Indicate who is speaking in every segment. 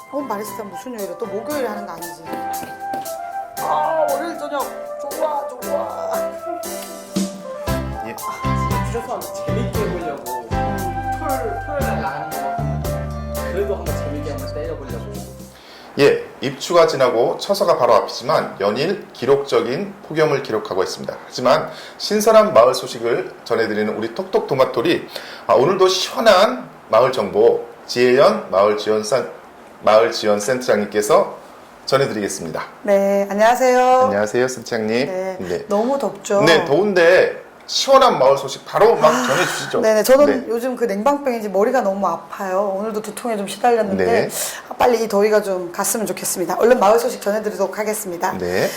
Speaker 1: 말했을 무슨 요일이야? 또 목요일에 하는 거 아니지? 아, 월요일 저녁 좋아.
Speaker 2: 예.
Speaker 3: 무조건 재밌게 해보려고 토요일날 나가는 거 그래도 한번 재밌게 한번 때려보려고.
Speaker 2: 예, 입추가 지나고 처서가 바로 앞이지만 연일 기록적인 폭염을 기록하고 있습니다. 하지만 신선한 마을 소식을 전해드리는 우리 톡톡 도마토리, 오늘도 시원한 마을 정보 지혜연 마을 지원 센터장님께서 전해드리겠습니다.
Speaker 1: 네, 안녕하세요.
Speaker 2: 안녕하세요, 센터장님.
Speaker 1: 네, 너무 덥죠?
Speaker 2: 네, 더운데 시원한 마을 소식 바로 막 전해주시죠.
Speaker 1: 네네, 저는 요즘 그 냉방병인지 머리가 너무 아파요. 오늘도 두통에 좀 시달렸는데
Speaker 2: 네.
Speaker 1: 빨리 이 더위가 좀 갔으면 좋겠습니다. 얼른 마을 소식 전해드리도록 하겠습니다.
Speaker 2: 네.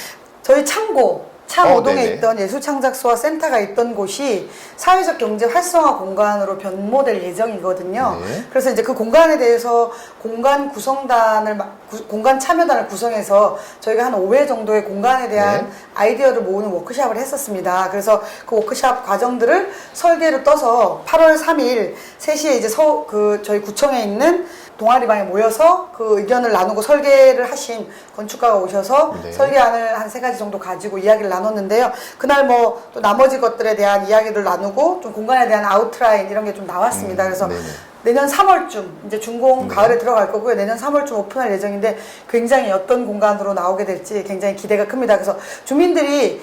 Speaker 1: 저희 창오동에
Speaker 2: 네네.
Speaker 1: 있던 예술창작소와 센터가 있던 곳이 사회적 경제 활성화 공간으로 변모될 예정이거든요.
Speaker 2: 네.
Speaker 1: 그래서 이제 그 공간에 대해서 공간 참여단을 구성해서 저희가 한 5회 정도의 공간에 대한
Speaker 2: 네.
Speaker 1: 아이디어를 모으는 워크샵을 했었습니다. 그래서 그 워크샵 과정들을 설계로 떠서 8월 3일 3시에 이제 저희 구청에 있는 동아리방에 모여서 그 의견을 나누고 설계를 하신 건축가가 오셔서
Speaker 2: 네.
Speaker 1: 설계안을 한 3가지 정도 가지고 이야기를 나눴는데요. 그날 뭐 또 나머지 것들에 대한 이야기를 나누고 좀 공간에 대한 아웃라인 이런 게 좀 나왔습니다. 그래서
Speaker 2: 네네.
Speaker 1: 내년 3월쯤 이제 준공
Speaker 2: 네.
Speaker 1: 가을에 들어갈 거고요. 내년 3월쯤 오픈할 예정인데 굉장히 어떤 공간으로 나오게 될지 굉장히 기대가 큽니다. 그래서 주민들이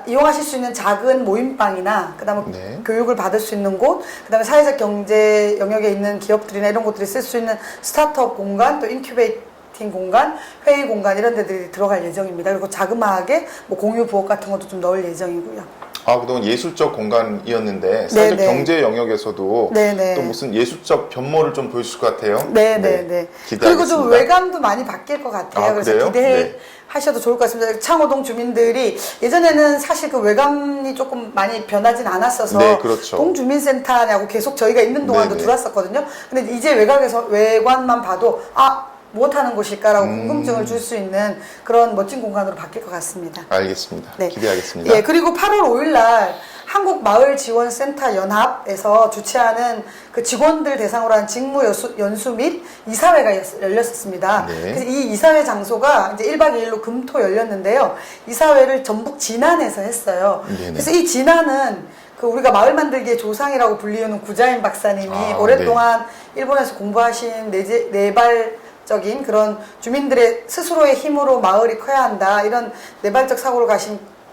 Speaker 1: 이용하실 수 있는 작은 모임방이나 그다음에
Speaker 2: 네.
Speaker 1: 교육을 받을 수 있는 곳, 그다음에 사회적 경제 영역에 있는 기업들이나 이런 곳들이 쓸 수 있는 스타트업 공간, 또 인큐베이팅 공간, 회의 공간 이런 데들이 들어갈 예정입니다. 그리고 자그마하게 뭐 공유 부엌 같은 것도 좀 넣을 예정이고요.
Speaker 2: 그동안 예술적 공간이었는데 사회적
Speaker 1: 네네.
Speaker 2: 경제 영역에서도
Speaker 1: 네네.
Speaker 2: 또 무슨 예술적 변모를 좀 보여줄 것 같아요.
Speaker 1: 네네네.
Speaker 2: 기대하겠습니다.
Speaker 1: 그리고 좀 외관도 많이 바뀔 것 같아요. 그래서
Speaker 2: 그래요?
Speaker 1: 기대하셔도 좋을 것 같습니다. 창오동 주민들이 예전에는 사실 그 외관이 조금 많이 변하진 않았어서
Speaker 2: 네, 그렇죠.
Speaker 1: 동주민센터냐고 계속 저희가 있는 동안도
Speaker 2: 네네.
Speaker 1: 들어왔었거든요. 근데 이제 외관만 봐도 무엇하는 곳일까라고 궁금증을 줄 수 있는 그런 멋진 공간으로 바뀔 것 같습니다.
Speaker 2: 알겠습니다.
Speaker 1: 네.
Speaker 2: 기대하겠습니다.
Speaker 1: 예, 그리고 8월 5일 날 한국마을지원센터 연합에서 주최하는 그 직원들 대상으로 한 직무 연수 및 이사회가 열렸었습니다.
Speaker 2: 네.
Speaker 1: 그래서 이 이사회 장소가 이제 1박 2일로 금토 열렸는데요. 이사회를 전북 진안에서 했어요.
Speaker 2: 네네.
Speaker 1: 그래서 이 진안은 그 우리가 마을 만들기의 조상이라고 불리우는 구자인 박사님이 오랫동안 일본에서 공부하신 내발적인 그런 주민들의 스스로의 힘으로 마을이 커야 한다 이런 내발적 사고를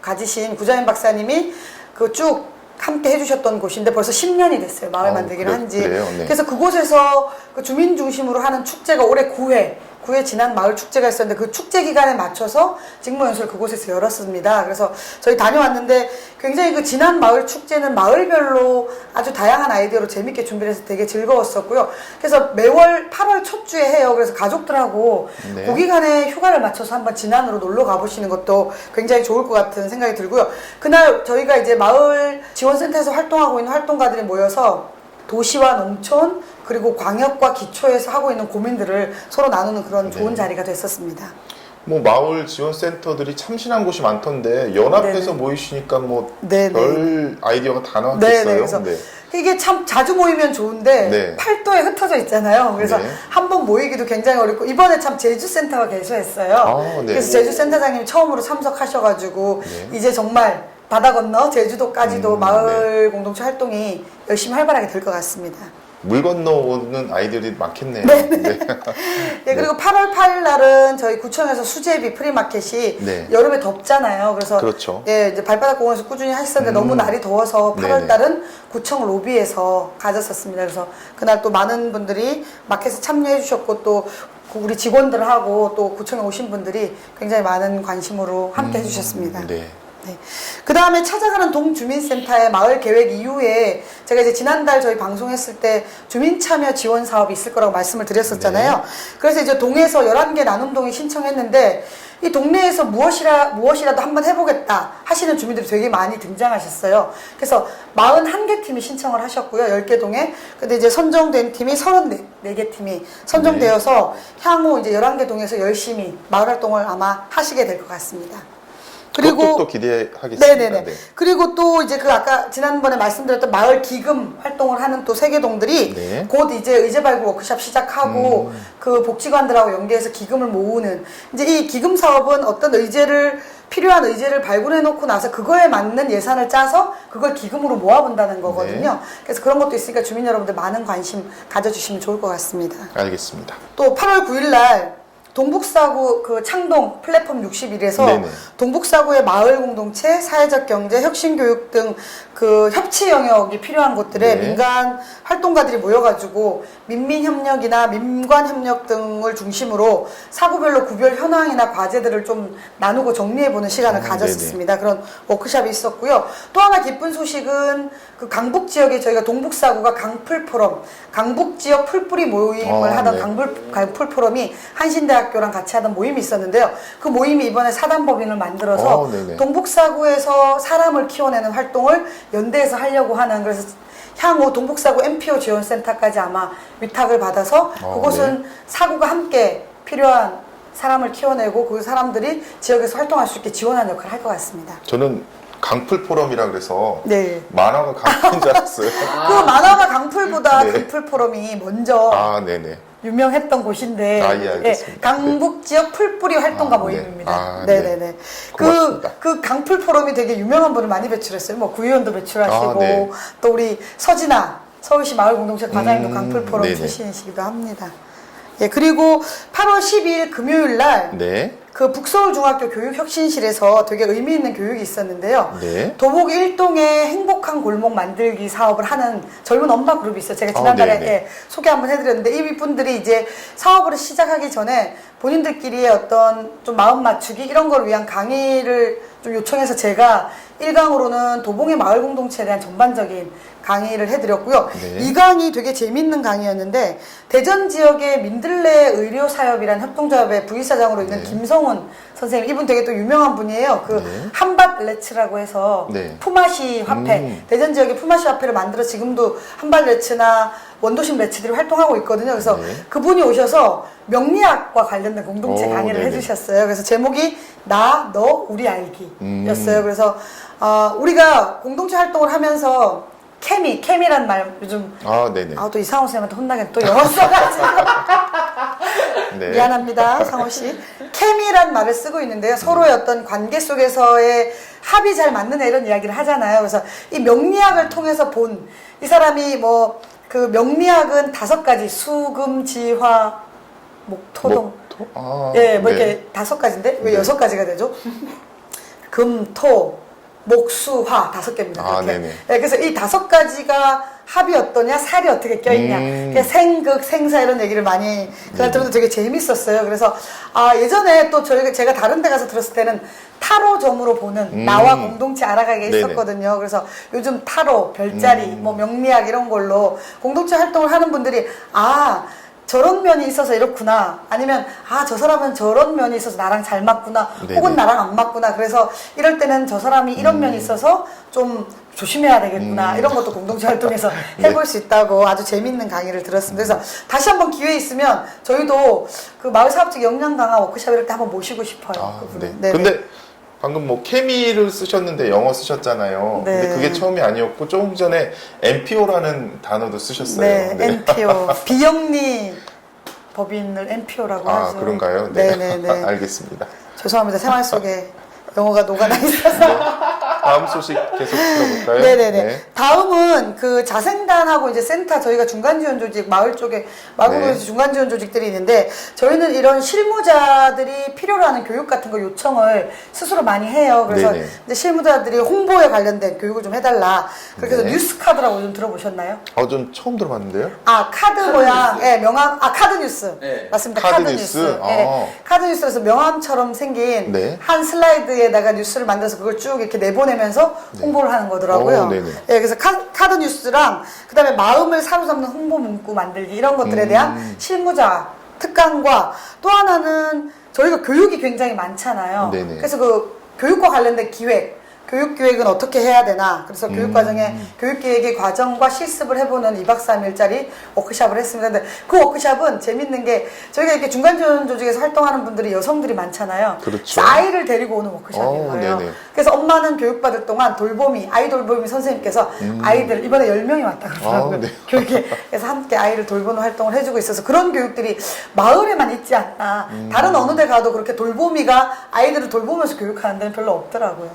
Speaker 1: 가지신 구자인 박사님이 그 쭉 함께 해주셨던 곳인데 벌써 10년이 됐어요. 마을 만들기를 한지.
Speaker 2: 그래요? 네.
Speaker 1: 그래서 그곳에서 그 주민 중심으로 하는 축제가 올해 9회 지난 마을 축제가 있었는데 그 축제 기간에 맞춰서 직무연수를 그곳에서 열었습니다. 그래서 저희 다녀왔는데 굉장히 그 지난 마을 축제는 마을별로 아주 다양한 아이디어로 재밌게 준비를 해서 되게 즐거웠었고요. 그래서 매월 8월 첫 주에 해요. 그래서 가족들하고
Speaker 2: 네.
Speaker 1: 그 기간에 휴가를 맞춰서 한번 진안으로 놀러 가보시는 것도 굉장히 좋을 것 같은 생각이 들고요. 그날 저희가 이제 마을 지원센터에서 활동하고 있는 활동가들이 모여서 도시와 농촌 그리고 광역과 기초에서 하고 있는 고민들을 서로 나누는 그런 좋은 자리가 됐었습니다.
Speaker 2: 뭐 마을 지원센터들이 참신한 곳이 많던데 연합해서
Speaker 1: 네네.
Speaker 2: 모이시니까 뭐
Speaker 1: 네네.
Speaker 2: 별 아이디어가 다
Speaker 1: 네네.
Speaker 2: 나왔겠어요.
Speaker 1: 그래서
Speaker 2: 네.
Speaker 1: 이게 참 자주 모이면 좋은데
Speaker 2: 네.
Speaker 1: 팔도에 흩어져 있잖아요. 그래서
Speaker 2: 네.
Speaker 1: 한 번 모이기도 굉장히 어렵고 이번에 참 제주센터가 개소했어요.
Speaker 2: 네.
Speaker 1: 그래서 제주센터장님이 처음으로 참석하셔가지고
Speaker 2: 네.
Speaker 1: 이제 정말 바다 건너 제주도까지도 마을
Speaker 2: 네.
Speaker 1: 공동체 활동이 열심히 활발하게 될 것 같습니다.
Speaker 2: 물 건너오는 아이들이 많겠네요.
Speaker 1: 네, 그리고 8월 8일 날은 저희 구청에서 수제비 프리마켓이
Speaker 2: 네.
Speaker 1: 여름에 덥잖아요. 그래서
Speaker 2: 그렇죠.
Speaker 1: 예, 이제 발바닥 공원에서 꾸준히 하셨는데 너무 날이 더워서 8월
Speaker 2: 네네.
Speaker 1: 달은 구청 로비에서 가졌었습니다. 그래서 그날 또 많은 분들이 마켓에 참여해 주셨고 또 우리 직원들하고 또 구청에 오신 분들이 굉장히 많은 관심으로 함께 해주셨습니다.
Speaker 2: 네.
Speaker 1: 네. 그 다음에 찾아가는 동주민센터의 마을 계획 이후에 제가 이제 지난달 저희 방송했을 때 주민 참여 지원 사업이 있을 거라고 말씀을 드렸었잖아요.
Speaker 2: 네.
Speaker 1: 그래서 이제 동에서 11개 나눔동이 신청했는데 이 동네에서 무엇이라도 한번 해보겠다 하시는 주민들이 되게 많이 등장하셨어요. 그래서 41개 팀이 신청을 하셨고요. 10개 동에. 근데 이제 선정된 팀이 34개 팀이 선정되어서 향후 이제 11개 동에서 열심히 마을 활동을 아마 하시게 될 것 같습니다. 그리고
Speaker 2: 또 기대하겠습니다.
Speaker 1: 네네네.
Speaker 2: 네.
Speaker 1: 그리고 또 이제 그 아까 지난번에 말씀드렸던 마을 기금 활동을 하는 또 세계동들이
Speaker 2: 네.
Speaker 1: 곧 이제 의제 발굴 워크숍 시작하고 그 복지관들하고 연계해서 기금을 모으는 이제 이 기금 사업은 어떤 필요한 의제를 발굴해 놓고 나서 그거에 맞는 예산을 짜서 그걸 기금으로 모아본다는 거거든요.
Speaker 2: 네.
Speaker 1: 그래서 그런 것도 있으니까 주민 여러분들 많은 관심 가져주시면 좋을 것 같습니다.
Speaker 2: 알겠습니다.
Speaker 1: 또 8월 9일 날 동북사구 그 창동 플랫폼 61에서
Speaker 2: 네네.
Speaker 1: 동북사구의 마을 공동체, 사회적 경제, 혁신 교육 등 그 협치 영역이 필요한 곳들에
Speaker 2: 네.
Speaker 1: 민간 활동가들이 모여가지고 민민 협력이나 민관 협력 등을 중심으로 사구별로 구별 현황이나 과제들을 좀 나누고 정리해보는 시간을 가졌습니다. 그런 워크숍이 있었고요. 또 하나 기쁜 소식은 그 강북 지역에 저희가 동북사구가 강풀 포럼, 강북 지역 풀뿌리 모임을 하던
Speaker 2: 네.
Speaker 1: 강풀 포럼이 한신대학교랑 같이 하던 모임이 있었는데요. 그 모임이 이번에 사단법인을 만들어서
Speaker 2: 네네.
Speaker 1: 동북사구에서 사람을 키워내는 활동을 연대에서 하려고 하는, 그래서 향후 동북사구 NPO 지원센터까지 아마 위탁을 받아서 그곳은
Speaker 2: 네.
Speaker 1: 사구가 함께 필요한 사람을 키워내고 그 사람들이 지역에서 활동할 수 있게 지원하는 역할을 할 것 같습니다.
Speaker 2: 저는 강풀 포럼이라 그래서
Speaker 1: 네.
Speaker 2: 만화가 강풀인 줄 알았어요.
Speaker 1: 그 만화가 강풀보다
Speaker 2: 네.
Speaker 1: 강풀 포럼이 먼저
Speaker 2: 네네.
Speaker 1: 유명했던 곳인데
Speaker 2: 예, 알겠습니다.
Speaker 1: 강북 지역 풀뿌리 활동가
Speaker 2: 네.
Speaker 1: 모임입니다.
Speaker 2: 네.
Speaker 1: 네네네.
Speaker 2: 고맙습니다.
Speaker 1: 그 강풀 포럼이 되게 유명한 분을 많이 배출했어요. 뭐 구의원도 배출하시고
Speaker 2: 네.
Speaker 1: 또 우리 서진아 서울시 마을공동체 과장님도 강풀 포럼
Speaker 2: 네네.
Speaker 1: 출신이시기도 합니다. 예, 그리고 8월 12일 금요일 날
Speaker 2: 네.
Speaker 1: 그 북서울중학교 교육혁신실에서 되게 의미 있는 교육이 있었는데요.
Speaker 2: 네.
Speaker 1: 도곡 1동의 행복한 골목 만들기 사업을 하는 젊은 엄마 그룹이 있어요. 제가 지난달에
Speaker 2: 네네.
Speaker 1: 예, 소개 한번 해드렸는데 이분들이 이제 사업을 시작하기 전에 본인들끼리의 어떤 좀 마음 맞추기 이런 걸 위한 강의를 좀 요청해서 제가 1강으로는 도봉의 마을 공동체에 대한 전반적인 강의를 해드렸고요.
Speaker 2: 네.
Speaker 1: 이 강의 되게 재밌는 강의였는데 대전 지역의 민들레 의료사협이라는 협동조합의 부이사장으로 있는
Speaker 2: 네.
Speaker 1: 김성훈 선생님, 이분 되게 또 유명한 분이에요. 그
Speaker 2: 네.
Speaker 1: 한밭레츠라고 해서
Speaker 2: 네.
Speaker 1: 푸마시 화폐, 대전 지역에 푸마시 화폐를 만들어 지금도 한밭레츠나 원도심 레츠들이 활동하고 있거든요. 그래서
Speaker 2: 네.
Speaker 1: 그분이 오셔서 명리학과 관련된 공동체 강의를
Speaker 2: 네네.
Speaker 1: 해주셨어요. 그래서 제목이 나, 너, 우리 알기였어요. 그래서 우리가 공동체 활동을 하면서 케미란 말 요즘
Speaker 2: 네네.
Speaker 1: 또 이상호 선생님한테 혼나겠네. 또 영어 써가지고
Speaker 2: 네.
Speaker 1: 미안합니다, 상호 씨. 케미란 말을 쓰고 있는데요. 서로의 어떤 관계 속에서의 합이 잘 맞는 애 이런 이야기를 하잖아요. 그래서 이 명리학을 통해서 본 이 사람이 뭐 그 명리학은 5가지 수금 지화 목토동 예, 뭐
Speaker 2: 네.
Speaker 1: 이렇게 5가지인데 왜
Speaker 2: 네.
Speaker 1: 6가지가 되죠? 금, 토, 목, 수, 화 5개입니다. 그렇게.
Speaker 2: 네네.
Speaker 1: 예, 그래서 이 5가지가 합이 어떠냐, 살이 어떻게 껴있냐, 그러니까 생극, 생사 이런 얘기를 많이 그날 들었는데 되게 재밌었어요. 그래서 예전에 또 제가 다른 데 가서 들었을 때는 타로점으로 보는 나와 공동체 알아가게
Speaker 2: 네네.
Speaker 1: 있었거든요. 그래서 요즘 타로, 별자리, 뭐 명리학 이런 걸로 공동체 활동을 하는 분들이 저런 면이 있어서 이렇구나, 아니면 저 사람은 저런 면이 있어서 나랑 잘 맞구나,
Speaker 2: 네네.
Speaker 1: 혹은 나랑 안 맞구나, 그래서 이럴 때는 저 사람이 이런 면이 있어서 좀 조심해야 되겠구나, 이런 것도 공동체 활동에서 해볼 수 있다고 아주 재밌는 강의를 들었습니다. 그래서 다시 한번 기회 있으면 저희도 그 마을 사업적 역량 강화 워크숍 이럴 때 한번 모시고 싶어요.
Speaker 2: 네.
Speaker 1: 네네.
Speaker 2: 근데 방금 뭐 케미를 쓰셨는데 영어 쓰셨잖아요.
Speaker 1: 네.
Speaker 2: 근데 그게 처음이 아니었고 조금 전에 NPO라는 단어도 쓰셨어요.
Speaker 1: 네, NPO 비영리 법인을 NPO라고 하죠.
Speaker 2: 그런가요?
Speaker 1: 네네네.
Speaker 2: 알겠습니다.
Speaker 1: 죄송합니다. 생활 속에 영어가 녹아나 있어서.
Speaker 2: 다음 소식 계속 들어볼까요?
Speaker 1: 네네네.
Speaker 2: 네.
Speaker 1: 다음은 그 자생단하고 이제 센터, 저희가 중간지원 조직, 마을 쪽에, 마을공동체
Speaker 2: 네.
Speaker 1: 중간지원 조직들이 있는데, 저희는 이런 실무자들이 필요로 하는 교육 같은 거 요청을 스스로 많이 해요. 그래서
Speaker 2: 네네.
Speaker 1: 이제 실무자들이 홍보에 관련된 교육을 좀 해달라. 그렇게 해서
Speaker 2: 네.
Speaker 1: 뉴스카드라고 좀 들어보셨나요?
Speaker 2: 좀 처음 들어봤는데요.
Speaker 1: 카드 모양, 예, 명함, 카드 뉴스.
Speaker 3: 네.
Speaker 1: 맞습니다.
Speaker 2: 카드
Speaker 1: 카드
Speaker 2: 뉴스?
Speaker 1: 뉴스. 예. 카드 뉴스에서 명함처럼 생긴
Speaker 2: 네.
Speaker 1: 한 슬라이드에다가 뉴스를 만들어서 그걸 쭉 이렇게 내보내면서 홍보를 하는 거더라고요.
Speaker 2: 네네.
Speaker 1: 예, 그래서 카드 뉴스랑 그다음에 마음을 사로잡는 홍보 문구 만들기 이런 것들에 대한 실무자 특강과 또 하나는 저희가 교육이 굉장히 많잖아요.
Speaker 2: 네네.
Speaker 1: 그래서 그 교육과 관련된 기획, 교육 계획은 어떻게 해야 되나. 그래서 교육 과정에 교육 계획의 과정과 실습을 해보는 2박 3일짜리 워크샵을 했습니다. 근데 그 워크샵은 재밌는 게 저희가 이렇게 중간 지원 조직에서 활동하는 분들이 여성들이 많잖아요.
Speaker 2: 그렇죠.
Speaker 1: 그래서 아이를 데리고 오는 워크샵이에요.
Speaker 2: 네네.
Speaker 1: 그래서 엄마는 교육받을 동안 돌보미, 아이 돌보미 선생님께서 아이들 이번에 10명이 왔다 그러더라고요.
Speaker 2: 네.
Speaker 1: 교육에. 그래서 함께 아이를 돌보는 활동을 해주고 있어서 그런 교육들이 마을에만 있지 않나. 다른 어느 데 가도 그렇게 돌보미가 아이들을 돌보면서 교육하는 데는 별로 없더라고요.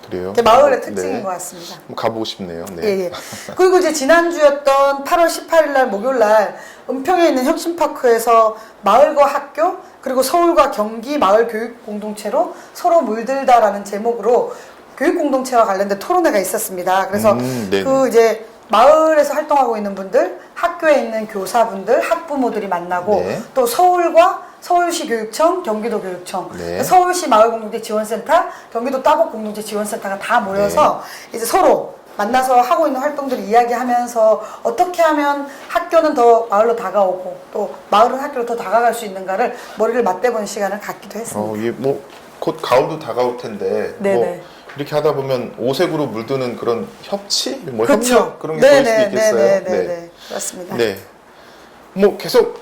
Speaker 2: 그래요?
Speaker 1: 그게 마을의 특징인
Speaker 2: 네.
Speaker 1: 것 같습니다.
Speaker 2: 한번 가보고 싶네요. 네.
Speaker 1: 예, 예. 그리고 이제 지난주였던 8월 18일 날 목요일 날 은평에 있는 혁신파크에서 마을과 학교 그리고 서울과 경기 마을 교육 공동체로 서로 물들다라는 제목으로 교육 공동체와 관련된 토론회가 있었습니다. 그래서
Speaker 2: 네네.
Speaker 1: 그 이제 마을에서 활동하고 있는 분들, 학교에 있는 교사분들, 학부모들이 만나고
Speaker 2: 네.
Speaker 1: 또 서울과 서울시 교육청, 경기도 교육청,
Speaker 2: 네.
Speaker 1: 서울시 마을공동체 지원센터, 경기도 따곡공동체 지원센터가 다 모여서 이제 서로 만나서 하고 있는 활동들을 이야기하면서 어떻게 하면 학교는 더 마을로 다가오고 또 마을은 학교로 더 다가갈 수 있는가를 머리를 맞대보는 시간을 갖기도 했습니다.
Speaker 2: 이게 뭐 곧 가을도 다가올 텐데
Speaker 1: 네네.
Speaker 2: 뭐 이렇게 하다 보면 오색으로 물드는 그런 협치, 뭐
Speaker 1: 그렇죠.
Speaker 2: 협력 그런 게 보일 수도 있겠어요.
Speaker 1: 네네네. 그렇습니다.
Speaker 2: 네. 뭐 계속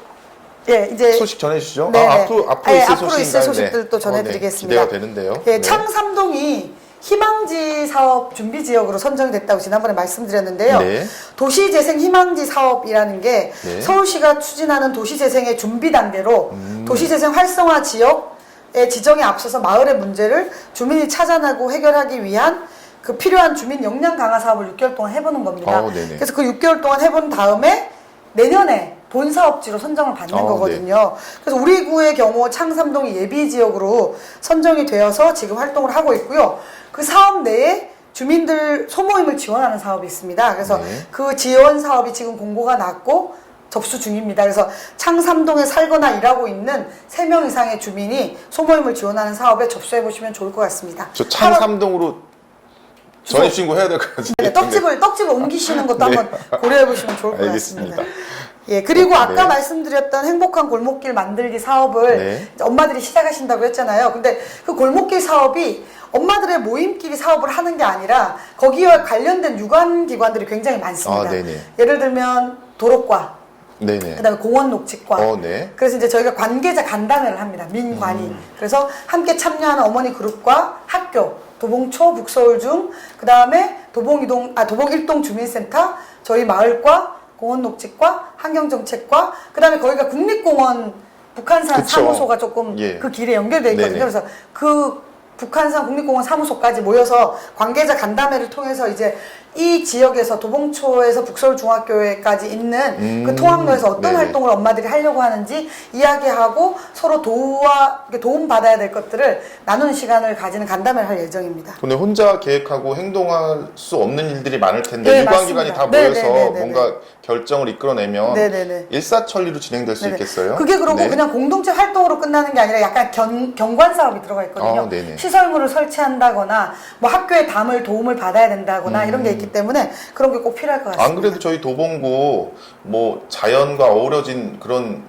Speaker 1: 예, 이제
Speaker 2: 소식 전해주시죠.
Speaker 1: 네네.
Speaker 2: 앞으로
Speaker 1: 예,
Speaker 2: 있을
Speaker 1: 앞으로
Speaker 2: 소식인가요?
Speaker 1: 있을 소식들
Speaker 2: 네.
Speaker 1: 또 전해드리겠습니다.
Speaker 2: 기대가 되는데요.
Speaker 1: 예,
Speaker 2: 네.
Speaker 1: 창삼동이 희망지 사업 준비 지역으로 선정됐다고 지난번에 말씀드렸는데요.
Speaker 2: 네.
Speaker 1: 도시재생 희망지 사업이라는 게
Speaker 2: 네.
Speaker 1: 서울시가 추진하는 도시재생의 준비 단계로 도시재생 활성화 지역의 지정에 앞서서 마을의 문제를 주민이 찾아내고 해결하기 위한 그 필요한 주민 역량 강화 사업을 6개월 동안 해보는 겁니다.
Speaker 2: 네네.
Speaker 1: 그래서 그 6개월 동안 해본 다음에 내년에 본 사업지로 선정을 받는 거거든요. 그래서 우리 구의 경우 창삼동이 예비 지역으로 선정이 되어서 지금 활동을 하고 있고요. 그 사업 내에 주민들 소모임을 지원하는 사업이 있습니다. 그래서
Speaker 2: 네.
Speaker 1: 그 지원 사업이 지금 공고가 났고 접수 중입니다. 그래서 창삼동에 살거나 일하고 있는 3명 이상의 주민이 소모임을 지원하는 사업에 접수해 보시면 좋을 것 같습니다.
Speaker 2: 저 창삼동으로 전입신고 해야 될 것 같은데.
Speaker 1: 네, 떡집을 옮기시는 것도
Speaker 2: 네.
Speaker 1: 한번 고려해 보시면 좋을 것
Speaker 2: 알겠습니다.
Speaker 1: 같습니다. 예, 그리고 아까
Speaker 2: 네.
Speaker 1: 말씀드렸던 행복한 골목길 만들기 사업을
Speaker 2: 네.
Speaker 1: 이제 엄마들이 시작하신다고 했잖아요. 근데 그 골목길 사업이 엄마들의 모임끼리 사업을 하는 게 아니라 거기와 관련된 유관기관들이 굉장히 많습니다.
Speaker 2: 네네.
Speaker 1: 예를 들면 도로과,
Speaker 2: 네네.
Speaker 1: 그다음에 공원 녹지과.
Speaker 2: 네.
Speaker 1: 그래서 이제 저희가 관계자 간담회를 합니다. 민관이. 그래서 함께 참여하는 어머니 그룹과 학교, 도봉초, 북서울중, 그다음에 도봉 1동 주민센터, 저희 마을과 공원 녹지과, 환경정책과, 그다음에 거기가 국립공원 북한산
Speaker 2: 그쵸.
Speaker 1: 사무소가 조금
Speaker 2: 예.
Speaker 1: 그 길에 연결되어 있거든요.
Speaker 2: 네네.
Speaker 1: 그래서 그 북한산 국립공원 사무소까지 모여서 관계자 간담회를 통해서 이제 이 지역에서 도봉초에서 북서울중학교에까지 있는 그 통학로에서 어떤
Speaker 2: 네네.
Speaker 1: 활동을 엄마들이 하려고 하는지 이야기하고 서로 도움 받아야 될 것들을 나누는 시간을 가지는 간담회를 할 예정입니다.
Speaker 2: 근데 혼자 계획하고 행동할 수 없는 일들이 많을 텐데
Speaker 1: 네,
Speaker 2: 유관기관이
Speaker 1: 맞습니다.
Speaker 2: 다 모여서
Speaker 1: 네네네네네.
Speaker 2: 뭔가 결정을 이끌어내면
Speaker 1: 네네네.
Speaker 2: 일사천리로 진행될 수
Speaker 1: 네네.
Speaker 2: 있겠어요?
Speaker 1: 그게 그러고
Speaker 2: 네.
Speaker 1: 그냥 공동체 활동으로 끝나는 게 아니라 약간 경관 사업이 들어가 있거든요.
Speaker 2: 네네.
Speaker 1: 시설물을 설치한다거나 뭐 학교에 도움을 받아야 된다거나 이런 게 있기 때문에 그런 게 꼭 필요할 것 같습니다.
Speaker 2: 안 그래도 저희 도봉구 뭐 자연과 어우러진 그런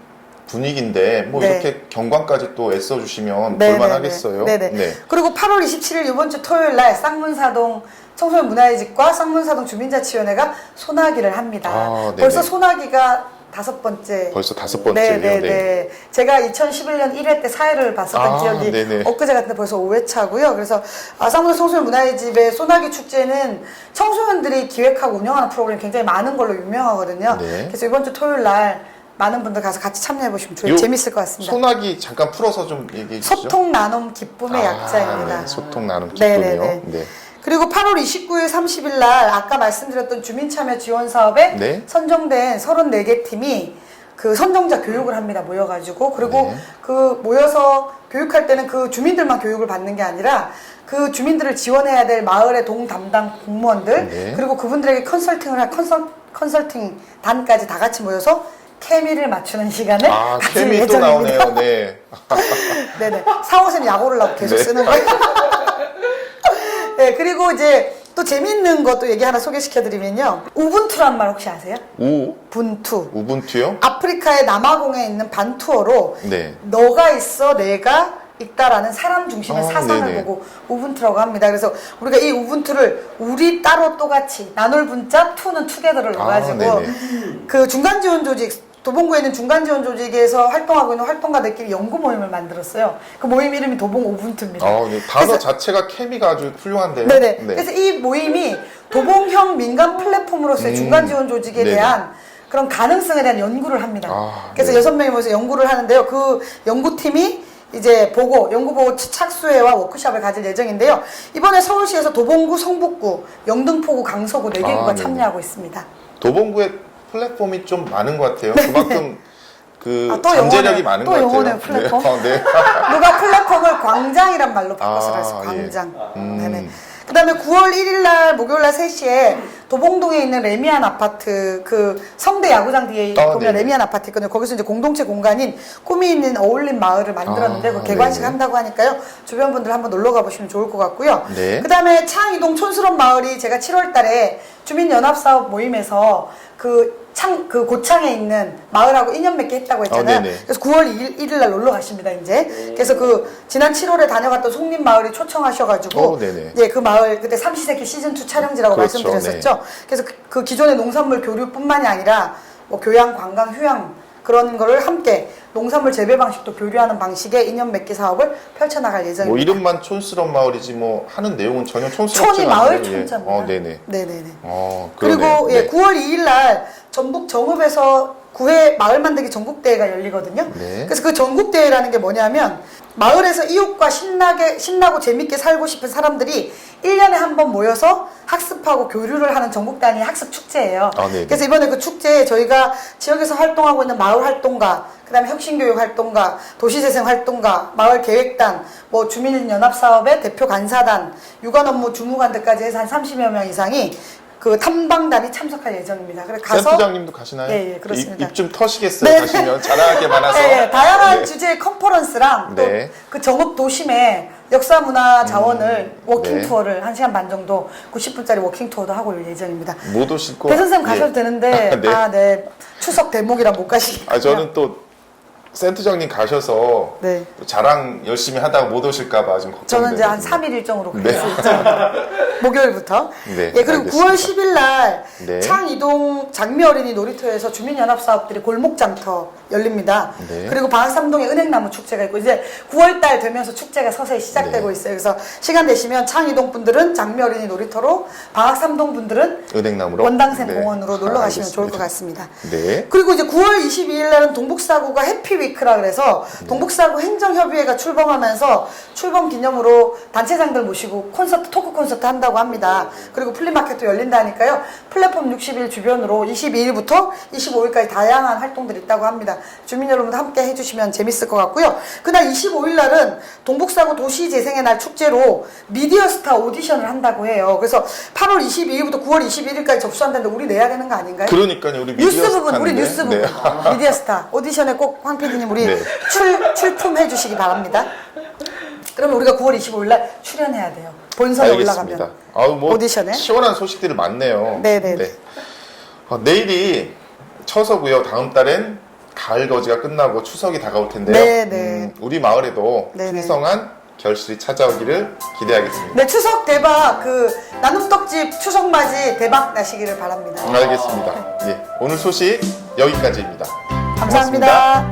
Speaker 2: 분위기인데 뭐
Speaker 1: 네.
Speaker 2: 이렇게 경관까지 또 애써주시면
Speaker 1: 네네네.
Speaker 2: 볼만하겠어요.
Speaker 1: 네네.
Speaker 2: 네.
Speaker 1: 그리고 8월 27일 이번 주 토요일 날 쌍문사동 청소년 문화의 집과 쌍문사동 주민자치위원회가 소나기를 합니다.
Speaker 2: 네네.
Speaker 1: 벌써 소나기가 5번째.
Speaker 2: 벌써 5번째예요.
Speaker 1: 네. 제가 2011년 1회 때 사회를 봤었던 기억이
Speaker 2: 네네.
Speaker 1: 엊그제 같은데 벌써 5회차고요. 그래서 쌍문사 청소년 문화의 집의 소나기 축제는 청소년들이 기획하고 운영하는 프로그램이 굉장히 많은 걸로 유명하거든요.
Speaker 2: 네.
Speaker 1: 그래서 이번 주 토요일 날 많은 분들 가서 같이 참여해 보시면 재밌을 것 같습니다.
Speaker 2: 소나기 잠깐 풀어서 좀 얘기해 주시죠.
Speaker 1: 소통 나눔 기쁨의 약자입니다.
Speaker 2: 네. 소통 나눔 기쁨이요.
Speaker 1: 네네네.
Speaker 2: 네.
Speaker 1: 그리고 8월 29일, 30일 날 아까 말씀드렸던 주민참여 지원 사업에
Speaker 2: 네.
Speaker 1: 선정된 34개 팀이 그 선정자 교육을 합니다. 모여가지고 그리고
Speaker 2: 네.
Speaker 1: 그 모여서 교육할 때는 그 주민들만 교육을 받는 게 아니라 그 주민들을 지원해야 될 마을의 동 담당 공무원들
Speaker 2: 네.
Speaker 1: 그리고 그분들에게 컨설팅을 할 컨설팅 단까지 다 같이 모여서 케미를 맞추는 시간을 가질
Speaker 2: 케미 또
Speaker 1: 예정입니다.
Speaker 2: 나오네요. 네.
Speaker 1: 네네. 상호쌤 약오를 하고 계속
Speaker 2: 네.
Speaker 1: 쓰는 거예요. 네, 그리고 이제 또 재밌는 것도 얘기 하나 소개시켜드리면요. 우분투란 말 혹시 아세요? 분투.
Speaker 2: 우분투요?
Speaker 1: 아프리카의 남아공에 있는 반투어로
Speaker 2: 네.
Speaker 1: 너가 있어, 내가 있다라는 사람 중심의 사상을
Speaker 2: 네네.
Speaker 1: 보고 우분투라고 합니다. 그래서 우리가 이 우분투를 우리 따로 또같이 나눌 분자 투는 투게더를 넣어가지고
Speaker 2: 네네.
Speaker 1: 그 중간 지원 조직 도봉구에 있는 중간 지원 조직에서 활동하고 있는 활동가들끼리 연구 모임을 만들었어요. 그 모임 이름이 도봉 우분투입니다.
Speaker 2: 네. 단어
Speaker 1: 그래서-
Speaker 2: 자체가 케미가 아주 훌륭한데요.
Speaker 1: 네네.
Speaker 2: 네.
Speaker 1: 그래서 이 모임이 도봉형 민간 플랫폼으로서의 중간 지원 조직에
Speaker 2: 네네.
Speaker 1: 대한 그런 가능성에 대한 연구를 합니다. 그래서
Speaker 2: 네.
Speaker 1: 6명이 모여서 연구를 하는데요. 그 연구팀이 이제 연구 보고 착수회와 워크숍을 가질 예정인데요. 이번에 서울시에서 도봉구, 성북구, 영등포구, 강서구 4개구가
Speaker 2: 네네.
Speaker 1: 참여하고 있습니다.
Speaker 2: 도봉구에 플랫폼이 좀 많은 것 같아요. 그만큼 그
Speaker 1: 또
Speaker 2: 잠재력이
Speaker 1: 영어네.
Speaker 2: 많은
Speaker 1: 또
Speaker 2: 것 같아요.
Speaker 1: 영어네, 플랫폼.
Speaker 2: 네.
Speaker 1: 누가 플랫폼을 광장이란 말로 바꿔서 그랬어.
Speaker 2: 예.
Speaker 1: 광장. 네네. 그 다음에 9월 1일 날, 목요일 날 3시에 도봉동에 있는 레미안 아파트, 그 성대 야구장 뒤에 보면
Speaker 2: 네네.
Speaker 1: 레미안 아파트 있거든요. 거기서 이제 공동체 공간인 꿈이 있는 어울림 마을을 만들었는데, 그 개관식
Speaker 2: 네네.
Speaker 1: 한다고 하니까요. 주변 분들 한번 놀러 가보시면 좋을 것 같고요.
Speaker 2: 네.
Speaker 1: 그 다음에 창이동 촌스러운 마을이 제가 7월 달에 주민연합사업 모임에서 그 고창에 있는 마을하고 인연 맺게 했다고 했잖아요.
Speaker 2: 네네.
Speaker 1: 그래서 9월 1일 날 놀러 가십니다, 이제. 그래서 그 지난 7월에 다녀갔던 송림마을이 초청하셔가지고
Speaker 2: 네네.
Speaker 1: 예, 그 마을 그때 삼시세끼 시즌2 촬영지라고
Speaker 2: 그렇죠,
Speaker 1: 말씀드렸었죠. 그래서 그 기존의 농산물 교류뿐만이 아니라 뭐 교양, 관광, 휴양 그런 거를 함께 농산물 재배 방식도 교류하는 방식의 인연 맺기 사업을 펼쳐나갈 예정입니다.
Speaker 2: 뭐 이름만 촌스러운 마을이지 뭐 하는 내용은 전혀 촌스럽지
Speaker 1: 촌이
Speaker 2: 않아요.
Speaker 1: 마을
Speaker 2: 예.
Speaker 1: 촌자입니다.
Speaker 2: 네네.
Speaker 1: 네네네.
Speaker 2: 그러네요.
Speaker 1: 그리고 예,
Speaker 2: 네.
Speaker 1: 9월 2일 날 전북 정읍에서 9회 마을 만들기 전국대회가 열리거든요.
Speaker 2: 네.
Speaker 1: 그래서 그 전국대회라는 게 뭐냐면 마을에서 이웃과 신나고 재밌게 살고 싶은 사람들이 1년에 한 번 모여서 학습하고 교류를 하는 전국 단위 학습 축제예요.
Speaker 2: 네네.
Speaker 1: 그래서 이번에 그 축제에 저희가 지역에서 활동하고 있는 마을 활동가, 그다음에 혁신교육 활동가, 도시재생 활동가, 마을 계획단, 뭐 주민연합사업의 대표 간사단, 유관업무 주무관들까지 해서 한 30여 명 이상이 그 탐방단이 참석할 예정입니다. 그래서 가서
Speaker 2: 센터장님도 가시나요?
Speaker 1: 예, 그렇습니다.
Speaker 2: 입 좀 터시겠어요.
Speaker 1: 네.
Speaker 2: 가시면 자랑할 게 많아서.
Speaker 1: 네, 다양한
Speaker 2: 네.
Speaker 1: 주제의 컨퍼런스랑
Speaker 2: 네.
Speaker 1: 또 그 정읍 도심의 역사 문화 자원을 워킹
Speaker 2: 네.
Speaker 1: 투어를 1시간 반 정도 90분짜리 워킹 투어도 하고 올 예정입니다.
Speaker 2: 못 오실 거.
Speaker 1: 배 선생님 가셔도
Speaker 2: 예.
Speaker 1: 되는데
Speaker 2: 네.
Speaker 1: 네. 추석 대목이라 못 가시겠군요.
Speaker 2: 저는 또 센터장님 가셔서
Speaker 1: 네.
Speaker 2: 또 자랑 열심히 하다가 못 오실까봐 좀 걱정되거든요.
Speaker 1: 저는 이제 한 3일 일정으로
Speaker 2: 네.
Speaker 1: 그럴 수 있죠. 목요일부터.
Speaker 2: 네,
Speaker 1: 예, 그리고
Speaker 2: 알겠습니다.
Speaker 1: 9월 10일 날
Speaker 2: 네.
Speaker 1: 창이동 장미어린이 놀이터에서 주민연합사업들이 골목장터 열립니다.
Speaker 2: 네.
Speaker 1: 그리고 방학삼동에 은행나무 축제가 있고 이제 9월 달 되면서 축제가 서서히 시작되고
Speaker 2: 네.
Speaker 1: 있어요. 그래서 시간 되시면 창이동 분들은 장미어린이 놀이터로, 방학삼동 분들은
Speaker 2: 은행나무로
Speaker 1: 원당생
Speaker 2: 네.
Speaker 1: 공원으로 놀러 가시면 좋을 것
Speaker 2: 알겠습니다.
Speaker 1: 같습니다.
Speaker 2: 네.
Speaker 1: 그리고 이제 9월 22일 날은 동북사구가 해피위크라 그래서
Speaker 2: 네.
Speaker 1: 동북사구 행정협의회가 출범하면서 출범 기념으로 단체장들 모시고 토크 콘서트 한다고 합니다. 그리고 플리마켓도 열린다니까요. 플랫폼 60일 주변으로 22일부터 25일까지 다양한 활동들이 있다고 합니다. 주민 여러분 함께 해주시면 재밌을 것 같고요. 그날 25일 날은 동북사구 도시재생의 날 축제로 미디어스타 오디션을 한다고 해요. 그래서 8월 22일부터 9월 21일까지 접수한다는데 우리 내야 되는 거 아닌가요?
Speaker 2: 그러니까요. 우리
Speaker 1: 뉴스
Speaker 2: 미디어
Speaker 1: 부분, 우리
Speaker 2: 스타인데.
Speaker 1: 뉴스 부분.
Speaker 2: 네.
Speaker 1: 미디어스타 오디션에 꼭 황 PD님 우리
Speaker 2: 네.
Speaker 1: 출품해 주시기 바랍니다. 그러면 우리가 9월 25일 날 출연해야 돼요. 본선에
Speaker 2: 알겠습니다.
Speaker 1: 올라가면.
Speaker 2: 아우 뭐
Speaker 1: 오디션에.
Speaker 2: 시원한 소식들이 많네요.
Speaker 1: 네네네.
Speaker 2: 네. 내일이 처서고요. 다음 달엔 가을 거지가 끝나고 추석이 다가올 텐데요.
Speaker 1: 네네.
Speaker 2: 우리 마을에도
Speaker 1: 네네.
Speaker 2: 풍성한 결실이 찾아오기를 기대하겠습니다.
Speaker 1: 네, 추석 대박 그 나눔떡집 추석맞이 대박 나시기를 바랍니다.
Speaker 2: 알겠습니다. 예, 오늘 소식 여기까지입니다.
Speaker 1: 감사합니다.